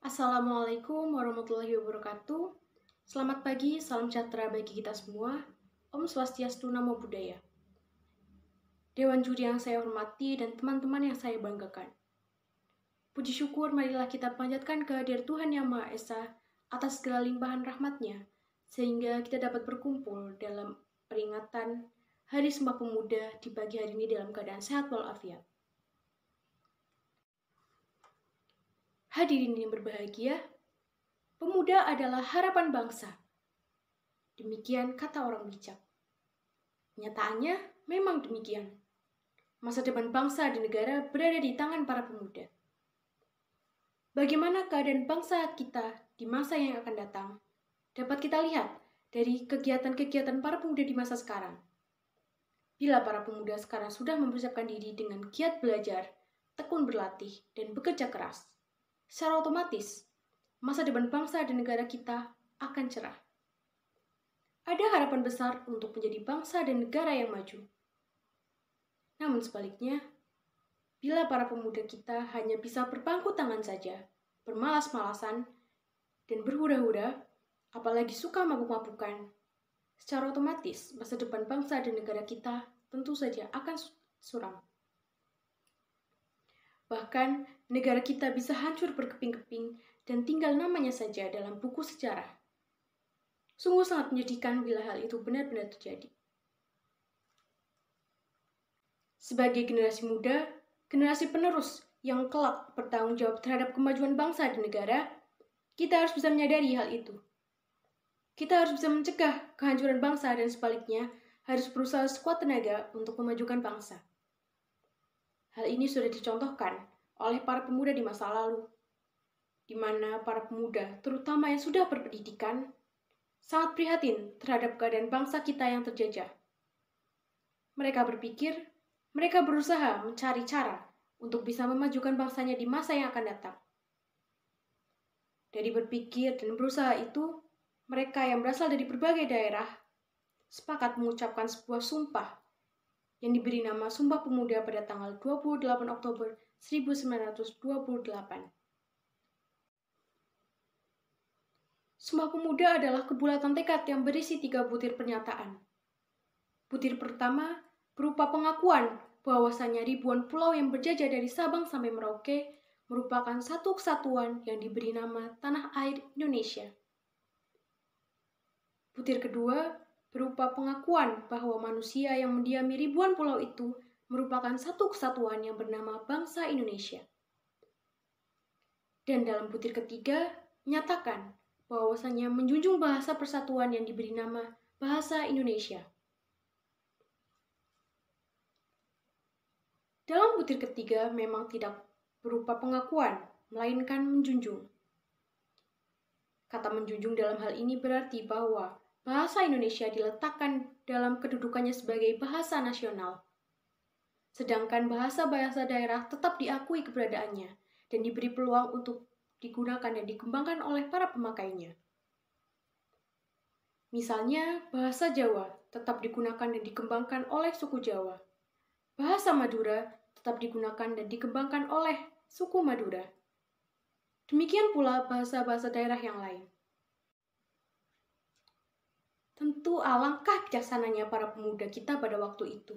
Assalamualaikum warahmatullahi wabarakatuh. Selamat pagi, salam sejahtera bagi kita semua. Om Swastiastu, Namo Buddhaya. Dewan juri yang saya hormati dan teman-teman yang saya banggakan. Puji syukur marilah kita panjatkan kehadirat Tuhan Yang Maha Esa atas segala limpahan rahmat-Nya, sehingga kita dapat berkumpul dalam peringatan Hari Sumpah Pemuda di pagi hari ini dalam keadaan sehat walafiat. Hadirin yang berbahagia, pemuda adalah harapan bangsa. Demikian kata orang bijak. Kenyataannya memang demikian. Masa depan bangsa dan negara berada di tangan para pemuda. Bagaimana keadaan bangsa kita di masa yang akan datang dapat kita lihat dari kegiatan-kegiatan para pemuda di masa sekarang. Bila para pemuda sekarang sudah mempersiapkan diri dengan giat belajar, tekun berlatih, dan bekerja keras, secara otomatis masa depan bangsa dan negara kita akan cerah. Ada harapan besar untuk menjadi bangsa dan negara yang maju. Namun sebaliknya, bila para pemuda kita hanya bisa berpangku tangan saja, bermalas-malasan, dan berhura-hura, apalagi suka mabuk-mabukan, secara otomatis masa depan bangsa dan negara kita tentu saja akan suram. Bahkan negara kita bisa hancur berkeping-keping dan tinggal namanya saja dalam buku sejarah. Sungguh sangat menyedihkan bila hal itu benar-benar terjadi. Sebagai generasi muda, generasi penerus yang kelak bertanggung jawab terhadap kemajuan bangsa dan negara, kita harus bisa menyadari hal itu. Kita harus bisa mencegah kehancuran bangsa dan sebaliknya harus berusaha sekuat tenaga untuk memajukan bangsa. Hal ini sudah dicontohkan oleh para pemuda di masa lalu, di mana para pemuda, terutama yang sudah berpendidikan, sangat prihatin terhadap keadaan bangsa kita yang terjajah. Mereka berpikir, mereka berusaha mencari cara untuk bisa memajukan bangsanya di masa yang akan datang. Dari berpikir dan berusaha itu, mereka yang berasal dari berbagai daerah sepakat mengucapkan sebuah sumpah yang diberi nama Sumpah Pemuda pada tanggal 28 Oktober 1928. Sumpah Pemuda adalah kebulatan tekad yang berisi 3 butir pernyataan. Butir pertama berupa pengakuan bahwasanya ribuan pulau yang berjajah dari Sabang sampai Merauke merupakan satu kesatuan yang diberi nama Tanah Air Indonesia. Butir kedua berupa pengakuan bahwa manusia yang mendiami ribuan pulau itu merupakan satu kesatuan yang bernama bangsa Indonesia. Dan dalam butir ketiga, menyatakan bahwasanya menjunjung bahasa persatuan yang diberi nama bahasa Indonesia. Dalam butir ketiga memang tidak berupa pengakuan, melainkan menjunjung. Kata menjunjung dalam hal ini berarti bahwa bahasa Indonesia diletakkan dalam kedudukannya sebagai bahasa nasional. Sedangkan bahasa-bahasa daerah tetap diakui keberadaannya dan diberi peluang untuk digunakan dan dikembangkan oleh para pemakainya. Misalnya, bahasa Jawa tetap digunakan dan dikembangkan oleh suku Jawa. Bahasa Madura tetap digunakan dan dikembangkan oleh suku Madura. Demikian pula bahasa-bahasa daerah yang lain. Tentu alangkah bijaksananya para pemuda kita pada waktu itu.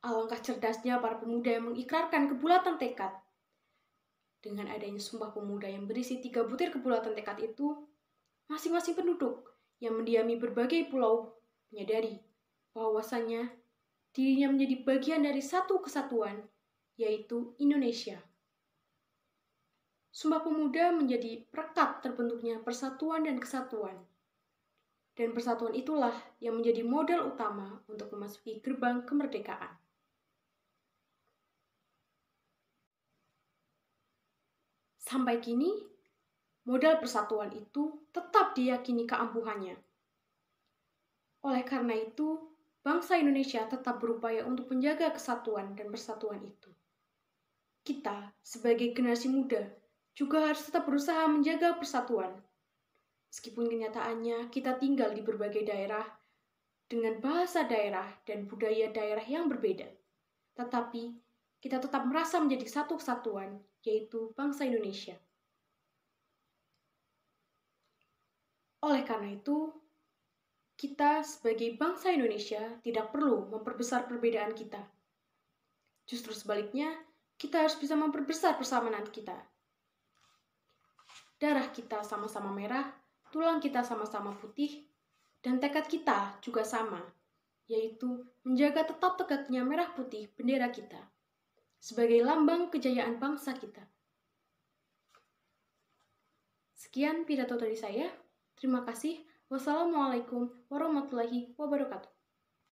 Alangkah cerdasnya para pemuda yang mengikrarkan kebulatan tekad. Dengan adanya Sumpah Pemuda yang berisi 3 butir kebulatan tekad itu, masing-masing penduduk yang mendiami berbagai pulau menyadari bahwasannya dirinya menjadi bagian dari satu kesatuan, yaitu Indonesia. Sumpah Pemuda menjadi perekat terbentuknya persatuan dan kesatuan. Dan persatuan itulah yang menjadi modal utama untuk memasuki gerbang kemerdekaan. Sampai kini, modal persatuan itu tetap diyakini keampuhannya. Oleh karena itu, bangsa Indonesia tetap berupaya untuk menjaga kesatuan dan persatuan itu. Kita, sebagai generasi muda, juga harus tetap berusaha menjaga persatuan. Meskipun kenyataannya kita tinggal di berbagai daerah dengan bahasa daerah dan budaya daerah yang berbeda, tetapi kita tetap merasa menjadi satu kesatuan, yaitu bangsa Indonesia. Oleh karena itu, kita sebagai bangsa Indonesia tidak perlu memperbesar perbedaan kita. Justru sebaliknya, kita harus bisa memperbesar persamaan kita. Darah kita sama-sama merah, tulang kita sama-sama putih, dan tekad kita juga sama, yaitu menjaga tetap tegaknya merah putih bendera kita sebagai lambang kejayaan bangsa kita. Sekian pidato dari saya. Terima kasih. Wassalamualaikum warahmatullahi wabarakatuh.